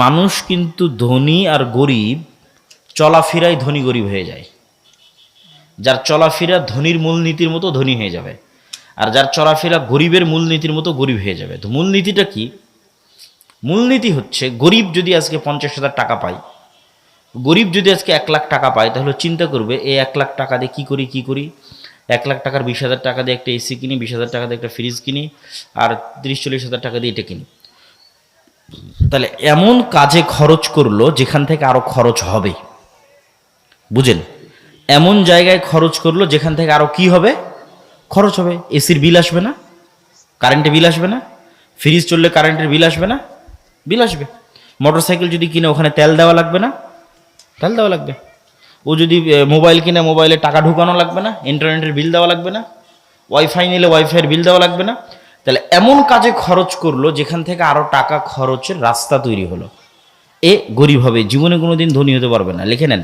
মানুষ কিন্তু ধনী আর গরিব চলাফেরায় ধনী গরিব হয়ে যায়। যার চলাফেরা ধনীর মূলনীতির মতো ধনী হয়ে যাবে, আর যার চলাফেরা গরিবের মূলনীতির মতো গরিব হয়ে যাবে। তো মূলনীতিটা কি? মূলনীতি হচ্ছে, গরিব যদি আজকে 50,000 টাকা পায়, গরিব যদি আজকে 1 লাখ টাকা পায়, তাহলে চিন্তা করবে এই 1 লাখ টাকা দিয়ে কী করি। 1 লাখ টাকার 20,000 টাকা দিয়ে একটা এসি কিনি, 20,000 টাকা দিয়ে একটা ফ্রিজ কিনি, আর 30-40,000 টাকা দিয়ে এটা কিনি। তাহলে এমন কাজে খরচ করলো যেখান থেকে আরো খরচ হবে, বুঝেন? এমন জায়গায় খরচ করলো যেখান থেকে আরো কি হবে, খরচ হবে। এসির বিল আসবে না, কারেন্টের বিল আসবে না, ফ্রিজ চললে কারেন্টের বিল আসবে না, বিল আসবে। মোটরসাইকেল যদি কিনে ওখানে তেল দেওয়া লাগবে না, তেল দেওয়া লাগবে। ও যদি মোবাইল কিনে মোবাইলে টাকা ঢুকানো লাগবে না, ইন্টারনেটের বিল দেওয়া লাগবে না, ওয়াইফাই নিলে ওয়াইফাইয়ের বিল দেওয়া লাগবে না। তাহলে এমন কাজে খরচ করলো যেখান থেকে আরো টাকা খরচের রাস্তা তৈরি হলো। এ গরিব হবে, জীবনে কোনোদিন ধনী হতে পারবে না, লিখে নেন।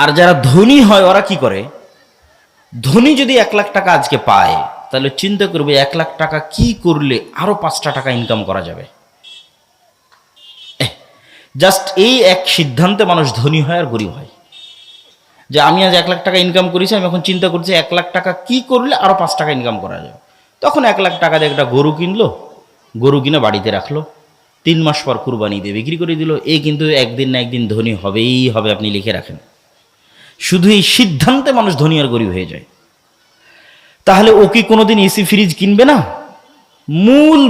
আর যারা ধনী হয় ওরা কি করে? ধনী যদি 1 লাখ টাকা আজকে পায়, তাহলে চিন্তা করবে 1 লাখ টাকা কি করলে আরো 5টা টাকা ইনকাম করা যাবে। জাস্ট এই এক সিদ্ধান্তে মানুষ ধনী হয় আর গরিব হয়, যে আমি আজ 1 লাখ টাকা ইনকাম করেছি, আমি এখন চিন্তা করছি 1 লাখ টাকা কি করলে আরো 5 টাকা ইনকাম করা যাবে। তখন 1 লাখ টাকা দিয়ে একটা গরু কিনলো, গরু কিনে বাড়িতে রাখলো, 3 মাস পর কুরবানি দিয়ে বিক্রি করে দিল। এই কিন্তু একদিন না একদিন ধনী হবেই হবে, আপনি লিখে রাখেন। শুধু এই সিদ্ধান্তে মানুষ ধনী আর গরিব হয়ে যায়। তাহলে ও কি কোনোদিন এসি ফ্রিজ কিনবে না?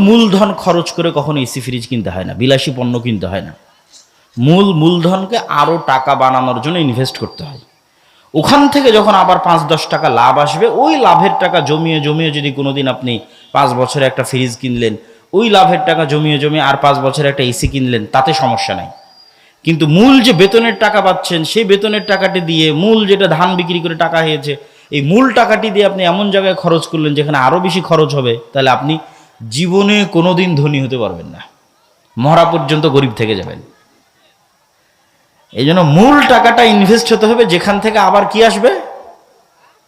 মূলধন খরচ করে কখনো এসি ফ্রিজ কিনতে হয় না, বিলাসী পণ্য কিনতে হয় না। মূলধনকে আরো টাকা বানানোর জন্য ইনভেস্ট করতে হয়। ওখান থেকে যখন আবার 5-10 টাকা লাভ আসবে, ওই লাভের টাকা জমিয়ে জমিয়ে যদি কোনোদিন আপনি 5 বছরে একটা ফ্রিজ কিনলেন, ওই লাভের টাকা জমিয়ে জমিয়ে আর 5 বছরে একটা এসি কিনলেন, তাতে সমস্যা নাই। কিন্তু মূল যে বেতনের টাকা পাচ্ছেন, সেই বেতনের টাকাটি দিয়ে মূল যেটা ধান বিক্রি করে টাকা হয়েছে, এই মূল টাকাটি দিয়ে আপনি এমন জায়গায় খরচ করলেন যেখানে আরো বেশি খরচ হবে, তাহলে আপনি জীবনে কোনোদিন ধনী হতে পারবেন না, মরা পর্যন্ত গরিব থেকে যাবেন। এই জন্য মূল টাকাটা ইনভেস্ট হতে হবে যেখান থেকে আবার কি আসবে,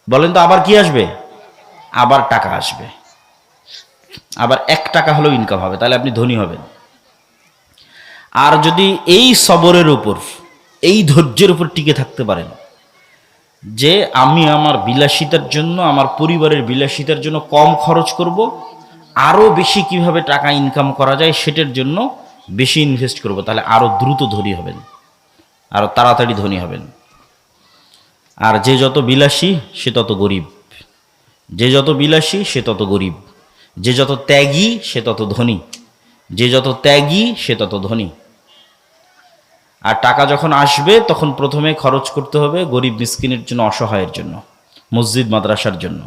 বলেন তো? আবার কি আসবে? আবার টাকা আসবে, আবার 1 টাকা হলেও ইনকাম হবে, তাহলে আপনি ধনী হবেন। আর যদি এই সবরের উপর, এই ধৈর্যের উপর টিকে থাকতে পারেন, যে আমি আমার বিলাসিতার জন্য, আমার পরিবারের বিলাসিতার জন্য কম খরচ করব, আরো বেশি কিভাবে টাকা ইনকাম করা যায় সেটার জন্য বেশি ইনভেস্ট করব, তাহলে আরো দ্রুত ধনী হবেন, আরো তাড়াতাড়ি ধনী হবেন। আর যে যত বিলাসী সে তত গরিব, যে যত বিলাসী সে তত গরিব, যে যত ত্যাগী সে তত ধনী, যে যত ত্যাগী সে তত ধনী। আর টাকা যখন আসবে তখন প্রথমে খরচ করতে হবে গরিব মিসকিনের জন্য, অসহায়ের জন্য, মসজিদ মাদ্রাসার জন্য।